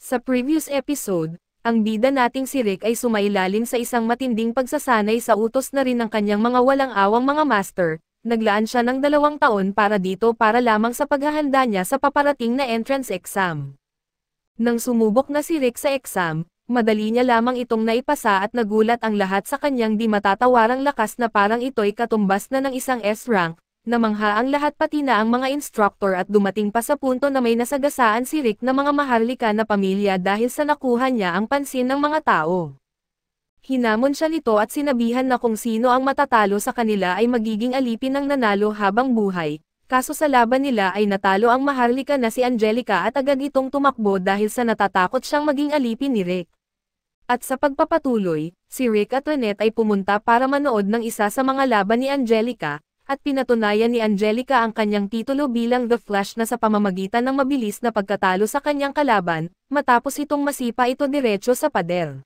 Sa previous episode, ang bida nating si Rick ay sumailalim sa isang matinding pagsasanay sa utos na rin ng kanyang mga walang-awang mga master. Naglaan siya ng 2 taon para dito para lamang sa paghahanda niya sa paparating na entrance exam. Nang sumubok na si Rick sa exam, madali niya lamang itong naipasa at nagulat ang lahat sa kanyang di matatawarang lakas na parang ito'y katumbas na ng isang S-rank. Namangha ang lahat pati na ang mga instructor at dumating pa sa punto na may nasagasaan si Rick na mga maharlika na pamilya dahil sa nakuha niya ang pansin ng mga tao. Hinamon siya nito at sinabihan na kung sino ang matatalo sa kanila ay magiging alipin ng nanalo habang buhay, kaso sa laban nila ay natalo ang maharlika na si Angelica at agad itong tumakbo dahil sa natatakot siyang maging alipin ni Rick. At sa pagpapatuloy, si Rick at Lynette ay pumunta para manood ng isa sa mga laban ni Angelica, at pinatunayan ni Angelica ang kanyang titulo bilang The Flash na sa pamamagitan ng mabilis na pagkatalo sa kanyang kalaban, matapos itong masipa ito diretso sa pader.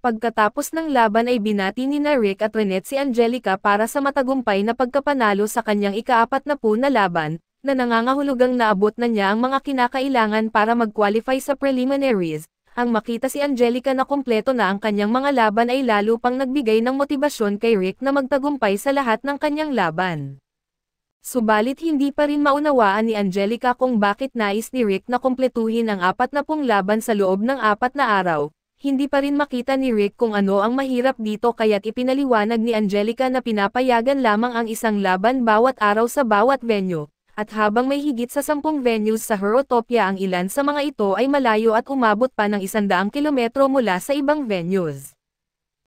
Pagkatapos ng laban ay binati ni Rick at Lynette si Angelica para sa matagumpay na pagkapanalo sa kanyang ika-40 na laban, na nangangahulugang naabot na niya ang mga kinakailangan para mag-qualify sa preliminaries. Ang makita si Angelica na kumpleto na ang kanyang mga laban ay lalo pang nagbigay ng motibasyon kay Rick na magtagumpay sa lahat ng kanyang laban. Subalit hindi pa rin maunawaan ni Angelica kung bakit nais ni Rick na kumpletuhin ang 40 laban sa loob ng 4 na araw. Hindi pa rin makita ni Rick kung ano ang mahirap dito kaya't ipinaliwanag ni Angelica na pinapayagan lamang ang isang laban bawat araw sa bawat venue. At habang may higit sa 10 venues sa Herotopia ang ilan sa mga ito ay malayo at umabot pa ng 100 kilometro mula sa ibang venues.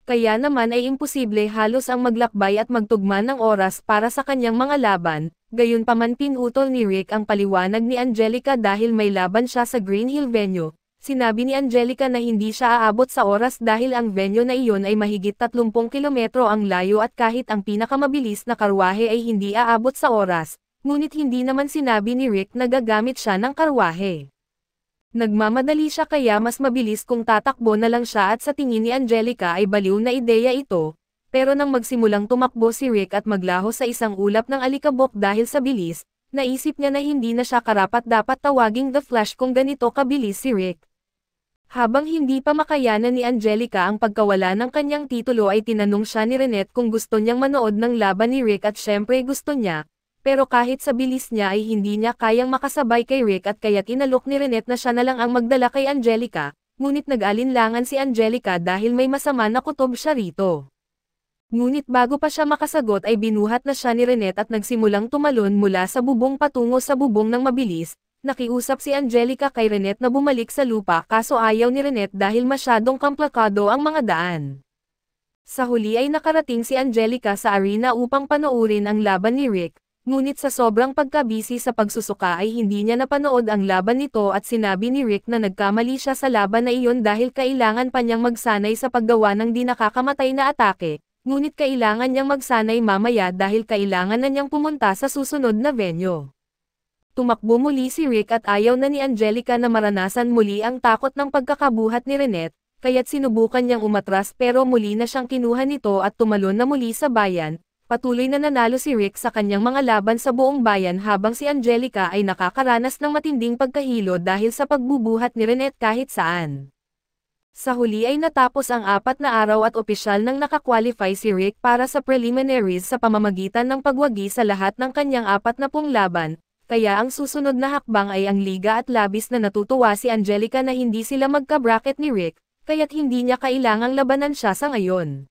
Kaya naman ay imposible halos ang maglakbay at magtugma ng oras para sa kanyang mga laban, gayunpaman pinutol ni Rick ang paliwanag ni Angelica dahil may laban siya sa Green Hill venue. Sinabi ni Angelica na hindi siya aabot sa oras dahil ang venue na iyon ay mahigit 30 kilometro ang layo at kahit ang pinakamabilis na karwahe ay hindi aabot sa oras. Ngunit hindi naman sinabi ni Rick na gagamit siya ng karwahe. Nagmamadali siya kaya mas mabilis kung tatakbo na lang siya at sa tingin ni Angelica ay baliw na ideya ito, pero nang magsimulang tumakbo si Rick at maglaho sa isang ulap ng alikabok dahil sa bilis, naisip niya na hindi na siya karapat-dapat tawaging The Flash kung ganito kabilis si Rick. Habang hindi pa makayanan ni Angelica ang pagkawala ng kanyang titulo ay tinanong siya ni Lynette kung gusto niyang manood ng laban ni Rick at syempre gusto niya. Pero kahit sa bilis niya ay hindi niya kayang makasabay kay Rick at kaya't inalok ni Lynette na siya na lang ang magdala kay Angelica, ngunit nag-alinlangan si Angelica dahil may masama na kutob siya rito. Ngunit bago pa siya makasagot ay binuhat na siya ni Lynette at nagsimulang tumalon mula sa bubong patungo sa bubong ng mabilis. Nakiusap si Angelica kay Lynette na bumalik sa lupa kaso ayaw ni Lynette dahil masyadong komplikado ang mga daan. Sa huli ay nakarating si Angelica sa arena upang panoorin ang laban ni Rick. Ngunit sa sobrang pagkabisi sa pagsusuka ay hindi niya napanood ang laban nito at sinabi ni Rick na nagkamali siya sa laban na iyon dahil kailangan pa niyang magsanay sa paggawa ng di nakakamatay na atake, ngunit kailangan niyang magsanay mamaya dahil kailangan na niyang pumunta sa susunod na venue. Tumakbo muli si Rick at ayaw na ni Angelica na maranasan muli ang takot ng pagkakabuhat ni Lynette, kaya't sinubukan niyang umatras pero muli na siyang kinuha nito at tumalon na muli sa bayan. Patuloy na nanalo si Rick sa kanyang mga laban sa buong bayan habang si Angelica ay nakakaranas ng matinding pagkahilo dahil sa pagbubuhat ni Lynette kahit saan. Sa huli ay natapos ang 4 na araw at opisyal nang nakakwalify si Rick para sa preliminaries sa pamamagitan ng pagwagi sa lahat ng kanyang 40 laban, kaya ang susunod na hakbang ay ang liga at labis na natutuwa si Angelica na hindi sila magka-bracket ni Rick, kaya't hindi niya kailangang labanan siya sa ngayon.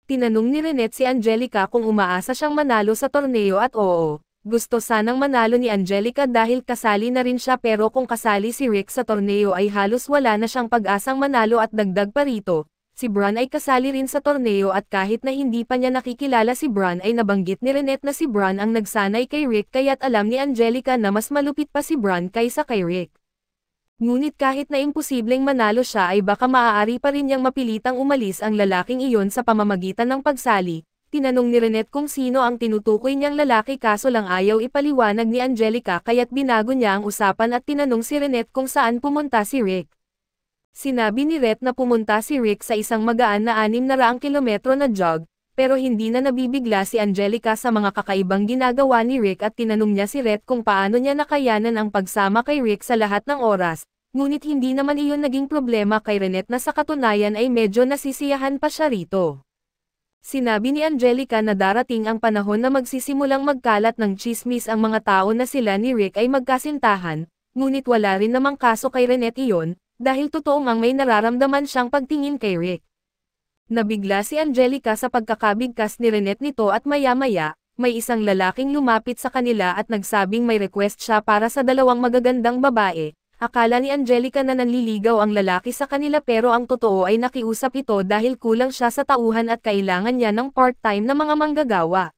Tinanong ni Lynette si Angelica kung umaasa siyang manalo sa torneo at oo, gusto sanang manalo ni Angelica dahil kasali na rin siya pero kung kasali si Rick sa torneo ay halos wala na siyang pag-asang manalo at dagdag pa rito, si Bron ay kasali rin sa torneo at kahit na hindi pa niya nakikilala si Bron ay nabanggit ni Lynette na si Bron ang nagsanay kay Rick kaya't alam ni Angelica na mas malupit pa si Bron kaysa kay Rick. Ngunit kahit na imposibleng manalo siya ay baka maaari pa rin niyang mapilitang umalis ang lalaking iyon sa pamamagitan ng pagsali. Tinanong ni Lynette kung sino ang tinutukoy niyang lalaki kaso lang ayaw ipaliwanag ni Angelica kaya't binago niya ang usapan at tinanong si Lynette kung saan pumunta si Rick. Sinabi ni Lynette na pumunta si Rick sa isang magaan na 600 kilometro na jog, pero hindi na nabibigla si Angelica sa mga kakaibang ginagawa ni Rick at tinanong niya si Rhett kung paano niya nakayanan ang pagsama kay Rick sa lahat ng oras, Ngunit hindi naman iyon naging problema kay Renette na sa katunayan ay medyo nasisiyahan pa siya rito. Sinabi ni Angelica na darating ang panahon na magsisimulang magkalat ng tsismis ang mga tao na sila ni Rick ay magkasintahan, ngunit wala rin namang kaso kay Renette iyon, dahil totoo ngang may nararamdaman siyang pagtingin kay Rick. Nabigla si Angelica sa pagkakabigkas ni Renette nito at maya-maya, may isang lalaking lumapit sa kanila at nagsabing may request siya para sa dalawang magagandang babae. Akala ni Angelica na nanliligaw ang lalaki sa kanila pero ang totoo ay nakiusap ito dahil kulang siya sa tauhan at kailangan niya ng part-time na mga manggagawa.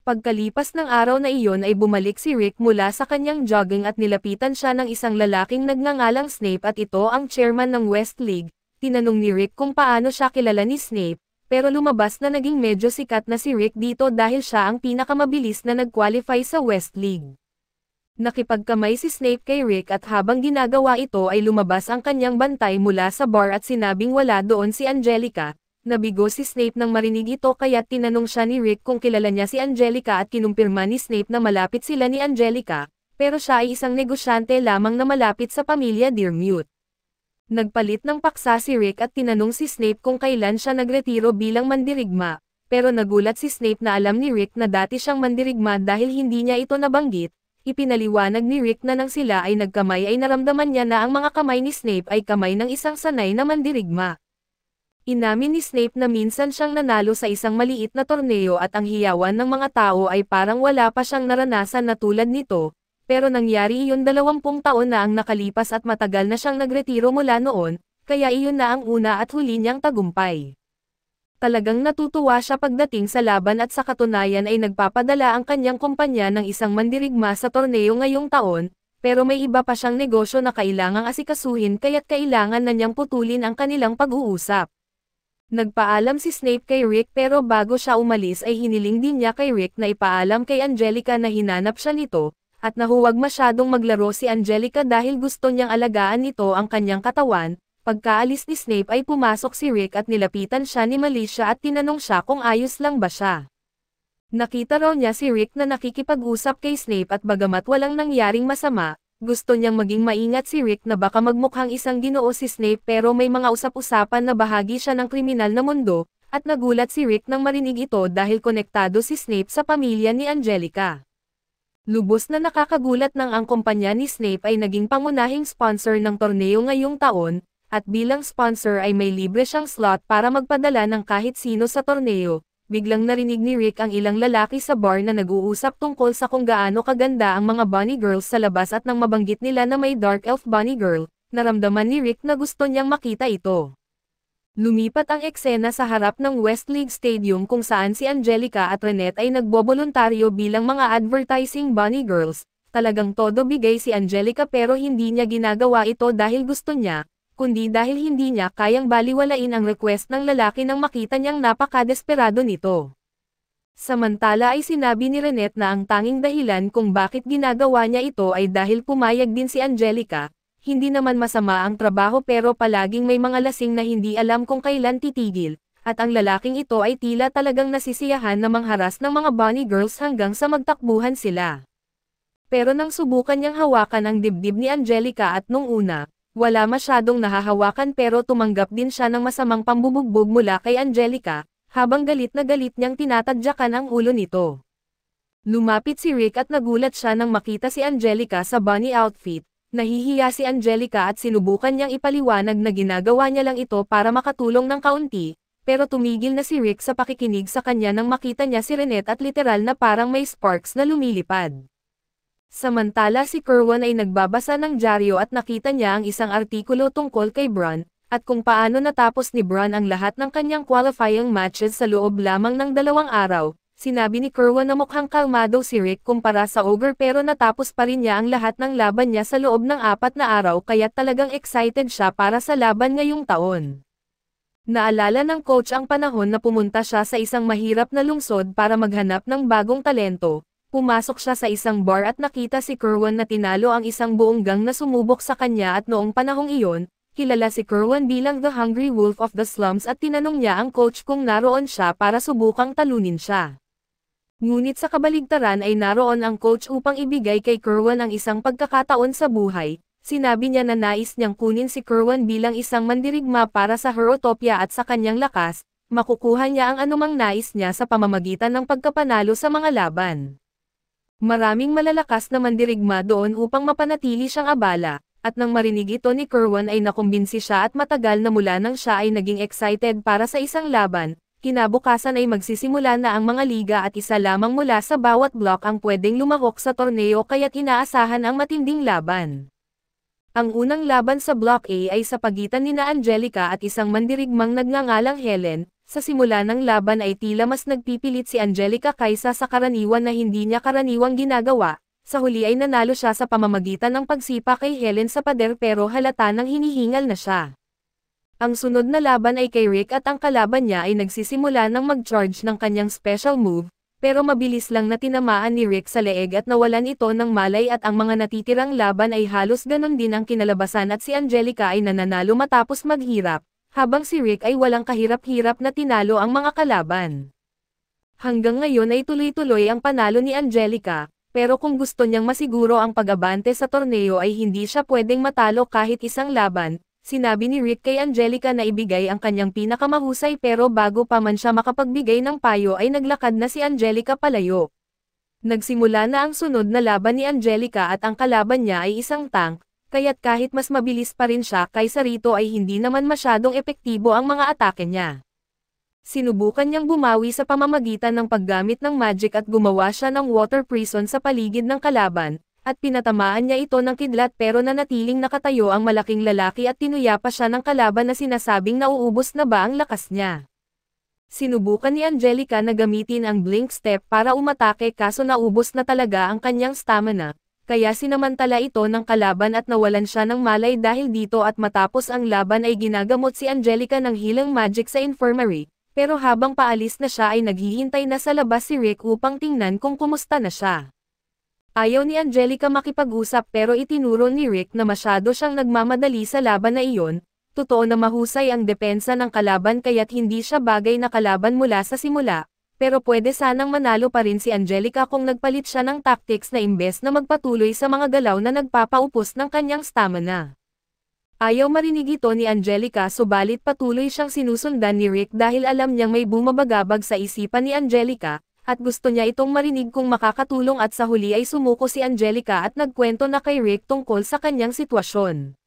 Pagkalipas ng araw na iyon ay bumalik si Rick mula sa kanyang jogging at nilapitan siya ng isang lalaking nagngangalang Snape at ito ang chairman ng West League. Tinanong ni Rick kung paano siya kilala ni Snape, pero lumabas na naging medyo sikat na si Rick dito dahil siya ang pinakamabilis na nag-qualify sa West League. Nakipagkamay si Snape kay Rick at habang ginagawa ito ay lumabas ang kanyang bantay mula sa bar at sinabing wala doon si Angelica. Nabigo si Snape nang marinig ito kaya't tinanong siya ni Rick kung kilala niya si Angelica at kinumpirma ni Snape na malapit sila ni Angelica, pero siya ay isang negosyante lamang na malapit sa pamilya Deermute. Nagpalit ng paksa si Rick at tinanong si Snape kung kailan siya nagretiro bilang mandirigma, pero nagulat si Snape na alam ni Rick na dati siyang mandirigma dahil hindi niya ito nabanggit. Ipinaliwanag ni Rick na nang sila ay nagkamay ay naramdaman niya na ang mga kamay ni Snape ay kamay ng isang sanay na mandirigma. Inamin ni Snape na minsan siyang nanalo sa isang maliit na torneo at ang hiyawan ng mga tao ay parang wala pa siyang naranasan na tulad nito, pero nangyari iyon 20 taon na ang nakalipas at matagal na siyang nagretiro mula noon, kaya iyon na ang una at huli niyang tagumpay. Talagang natutuwa siya pagdating sa laban at sa katunayan ay nagpapadala ang kanyang kumpanya ng isang mandirigma sa torneo ngayong taon, pero may iba pa siyang negosyo na kailangang asikasuhin kaya't kailangan na niyang putulin ang kanilang pag-uusap. Nagpaalam si Snape kay Rick pero bago siya umalis ay hiniling din niya kay Rick na ipaalam kay Angelica na hinanap siya nito, at na huwag masyadong maglaro si Angelica dahil gusto niyang alagaan nito ang kanyang katawan. Pagkaalis ni Snape ay pumasok si Rick at nilapitan siya ni Melissa at tinanong siya kung ayos lang ba siya. Nakita raw niya si Rick na nakikipag-usap kay Snape at bagamat walang nangyaring masama, gusto niyang maging maingat si Rick na baka magmukhang isang ginoo si Snape pero may mga usap-usapan na bahagi siya ng kriminal na mundo, at nagulat si Rick nang marinig ito dahil konektado si Snape sa pamilya ni Angelica. Lubos na nakakagulat nang ang kumpanya ni Snape ay naging pangunahing sponsor ng torneo ngayong taon, at bilang sponsor ay may libre siyang slot para magpadala ng kahit sino sa torneo. Biglang narinig ni Rick ang ilang lalaki sa bar na nag-uusap tungkol sa kung gaano kaganda ang mga bunny girls sa labas at nang mabanggit nila na may dark elf bunny girl, naramdaman ni Rick na gusto niyang makita ito. Lumipat ang eksena sa harap ng West League Stadium kung saan si Angelica at Renette ay nagboboluntaryo bilang mga advertising bunny girls. Talagang todo bigay si Angelica pero hindi niya ginagawa ito dahil gusto niya, kundi dahil hindi niya kayang baliwalain ang request ng lalaki nang makita niyang napakadesperado nito. Samantala ay sinabi ni Renette na ang tanging dahilan kung bakit ginagawa niya ito ay dahil pumayag din si Angelica. Hindi naman masama ang trabaho pero palaging may mga lasing na hindi alam kung kailan titigil, at ang lalaking ito ay tila talagang nasisiyahan na mangharas ng mga bunny girls hanggang sa magtakbuhan sila. Pero nang subukan niyang hawakan ang dibdib ni Angelica at nung una, wala masyadong nahahawakan pero tumanggap din siya ng masamang pambubugbog mula kay Angelica, habang galit na galit niyang tinatadyakan ang ulo nito. Lumapit si Rick at nagulat siya nang makita si Angelica sa bunny outfit. Nahihiya si Angelica at sinubukan niyang ipaliwanag na ginagawa niya lang ito para makatulong ng kaunti, pero tumigil na si Rick sa pakikinig sa kanya nang makita niya si Renette at literal na parang may sparks na lumilipad. Samantala si Kerwin ay nagbabasa ng dyaryo at nakita niya ang isang artikulo tungkol kay Bron, at kung paano natapos ni Bron ang lahat ng kanyang qualifying matches sa loob lamang ng 2 araw. Sinabi ni Kerwin na mukhang kalmado si Rick kumpara sa Ogre pero natapos pa rin niya ang lahat ng laban niya sa loob ng 4 na araw kaya talagang excited siya para sa laban ngayong taon. Naalala ng coach ang panahon na pumunta siya sa isang mahirap na lungsod para maghanap ng bagong talento. Pumasok siya sa isang bar at nakita si Kerwin na tinalo ang isang buong gang na sumubok sa kanya at noong panahong iyon, kilala si Kerwin bilang the Hungry Wolf of the Slums at tinanong niya ang coach kung naroon siya para subukang talunin siya. Ngunit sa kabaligtaran ay naroon ang coach upang ibigay kay Kerwin ang isang pagkakataon sa buhay. sinabi niya na nais niyang kunin si Kerwin bilang isang mandirigma para sa Herotopia at sa kanyang lakas, makukuha niya ang anumang nais niya sa pamamagitan ng pagkapanalo sa mga laban. Maraming malalakas na mandirigma doon upang mapanatili siyang abala, at nang marinig ito ni Kerwin ay nakumbinsi siya at matagal na mula nang siya ay naging excited para sa isang laban, kinabukasan ay magsisimula na ang mga liga at isa lamang mula sa bawat block ang pwedeng lumahok sa torneo kaya't inaasahan ang matinding laban. Ang unang laban sa Block A ay sa pagitan nina Angelica at isang mandirigmang nagngangalang Helen. Sa simula ng laban ay tila mas nagpipilit si Angelica kaysa sa karaniwan na hindi niya karaniwang ginagawa. Sa huli ay nanalo siya sa pamamagitan ng pagsipa kay Helen sa pader pero halata nang hinihingal na siya. Ang sunod na laban ay kay Rick at ang kalaban niya ay nagsisimula ng mag-charge ng kanyang special move, pero mabilis lang na tinamaan ni Rick sa leeg at nawalan ito ng malay at ang mga natitirang laban ay halos ganon din ang kinalabasan at si Angelica ay nananalo matapos maghirap, habang si Rick ay walang kahirap-hirap na tinalo ang mga kalaban. Hanggang ngayon ay tuloy-tuloy ang panalo ni Angelica, pero kung gusto niyang masiguro ang pag-abante sa torneo ay hindi siya pwedeng matalo kahit isang laban. Sinabi ni Rick kay Angelica na ibigay ang kanyang pinakamahusay pero bago pa man siya makapagbigay ng payo ay naglakad na si Angelica palayo. Nagsimula na ang sunod na laban ni Angelica at ang kalaban niya ay isang tank, kaya't kahit mas mabilis pa rin siya kaysa rito ay hindi naman masyadong epektibo ang mga atake niya. Sinubukan niyang bumawi sa pamamagitan ng paggamit ng magic at gumawa siya ng water prison sa paligid ng kalaban, at pinatamaan niya ito ng kidlat pero nanatiling nakatayo ang malaking lalaki at tinuya pa siya ng kalaban na sinasabing nauubos na ba ang lakas niya. Sinubukan ni Angelica na gamitin ang blink step para umatake kaso naubos na talaga ang kanyang stamina, kaya sinamantala ito ng kalaban at nawalan siya ng malay dahil dito at matapos ang laban ay ginagamot si Angelica ng healing magic sa infirmary, pero habang paalis na siya ay naghihintay na sa labas si Rick upang tingnan kung kumusta na siya. Ayaw ni Angelica makipag-usap pero itinuro ni Rick na masyado siyang nagmamadali sa laban na iyon, totoo na mahusay ang depensa ng kalaban kaya't hindi siya bagay na kalaban mula sa simula, pero pwede sanang manalo pa rin si Angelica kung nagpalit siya ng tactics na imbes na magpatuloy sa mga galaw na nagpapaupos ng kanyang stamina. Ayaw marinig ito ni Angelica subalit patuloy siyang sinusundan ni Rick dahil alam niyang may bumabagabag sa isipan ni Angelica, at gusto niya itong marinig kung makakatulong at sa huli ay sumuko si Angelica at nagkwento na kay Rick tungkol sa kanyang sitwasyon.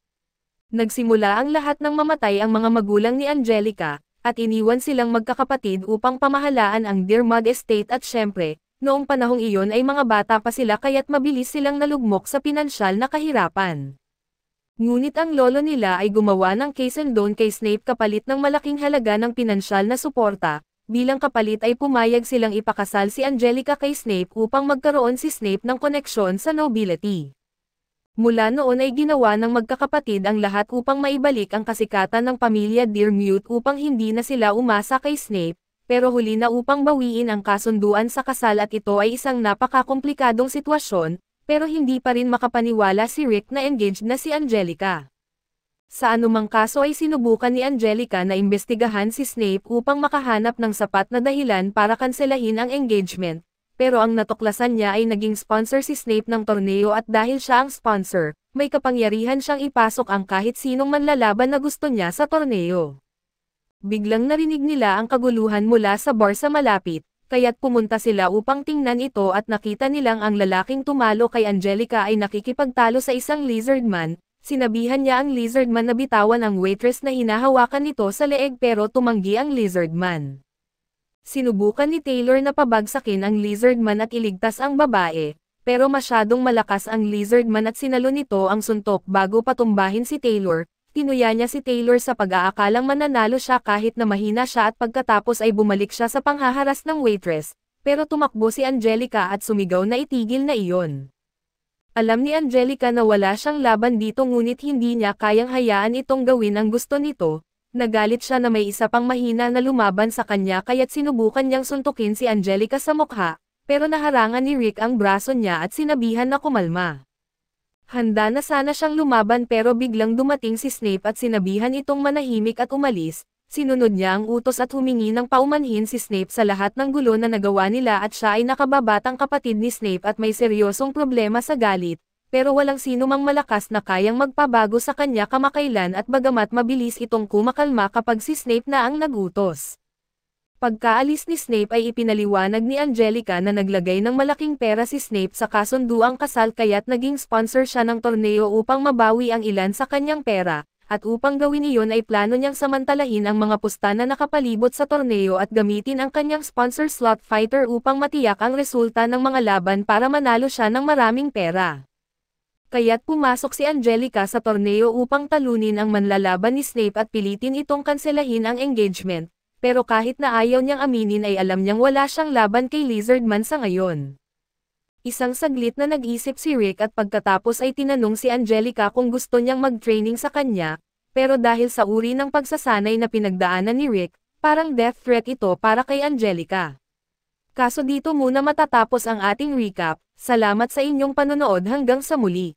Nagsimula ang lahat ng mamatay ang mga magulang ni Angelica, at iniwan silang magkakapatid upang pamahalaan ang Deermud Estate at syempre, noong panahong iyon ay mga bata pa sila kaya't mabilis silang nalugmok sa pinansyal na kahirapan. Ngunit ang lolo nila ay gumawa ng case and loan kay Snape kapalit ng malaking halaga ng pinansyal na suporta. Bilang kapalit ay pumayag silang ipakasal si Angelica kay Snape upang magkaroon si Snape ng koneksyon sa nobility. Mula noon ay ginawa ng magkakapatid ang lahat upang maibalik ang kasikatan ng pamilya Deermute upang hindi na sila umasa kay Snape, pero huli na upang bawiin ang kasunduan sa kasal at ito ay isang napakakomplikadong sitwasyon, pero hindi pa rin makapaniwala si Rick na engaged na si Angelica. Sa anumang kaso ay sinubukan ni Angelica na imbestigahan si Snape upang makahanap ng sapat na dahilan para kanselahin ang engagement, pero ang natuklasan niya ay naging sponsor si Snape ng torneo at dahil siya ang sponsor, may kapangyarihan siyang ipasok ang kahit sinong manlalaban na gusto niya sa torneo. Biglang narinig nila ang kaguluhan mula sa bar sa malapit, kaya't pumunta sila upang tingnan ito at nakita nilang ang lalaking tumalo kay Angelica ay nakikipagtalo sa isang lizardman. Sinabihan niya ang lizardman na bitawan ang waitress na hinahawakan nito sa leeg pero tumanggi ang lizardman. Sinubukan ni Taylor na pabagsakin ang lizardman at iligtas ang babae, pero masyadong malakas ang lizardman at sinalo nito ang suntok bago patumbahin si Taylor. Tinuya niya si Taylor sa pag-aakalang mananalo siya kahit na mahina siya at pagkatapos ay bumalik siya sa panghaharas ng waitress, pero tumakbo si Angelica at sumigaw na itigil na iyon. Alam ni Angelica na wala siyang laban dito ngunit hindi niya kayang hayaan itong gawin ang gusto nito. Nagalit siya na may isa pang mahina na lumaban sa kanya kaya't sinubukan niyang suntukin si Angelica sa mukha, pero naharangan ni Rick ang braso niya at sinabihan na kumalma. Handa na sana siyang lumaban pero biglang dumating si Snape at sinabihan itong manahimik at umalis. Sinunod niya ang utos at humingi ng paumanhin si Snape sa lahat ng gulo na nagawa nila at siya ay nakababatang kapatid ni Snape at may seryosong problema sa galit, pero walang sino mang malakas na kayang magpabago sa kanya kamakailan at bagamat mabilis itong kumakalma kapag si Snape na ang nagutos. Pagkaalis ni Snape ay ipinaliwanag ni Angelica na naglagay ng malaking pera si Snape sa kasunduang kasal kaya't naging sponsor siya ng torneo upang mabawi ang ilan sa kanyang pera, at upang gawin iyon ay plano niyang samantalahin ang mga pusta na nakapalibot sa torneo at gamitin ang kanyang sponsor slot fighter upang matiyak ang resulta ng mga laban para manalo siya ng maraming pera. Kaya't pumasok si Angelica sa torneo upang talunin ang manlalaban ni Snape at pilitin itong kanselahin ang engagement. Pero kahit na ayaw niyang aminin ay alam niyang wala siyang laban kay Lizardman sa ngayon. Isang saglit na nag-isip si Rick at pagkatapos ay tinanong si Angelica kung gusto niyang mag-training sa kanya, pero dahil sa uri ng pagsasanay na pinagdaanan ni Rick, parang death threat ito para kay Angelica. Kaso dito muna matatapos ang ating recap, salamat sa inyong panonood hanggang sa muli.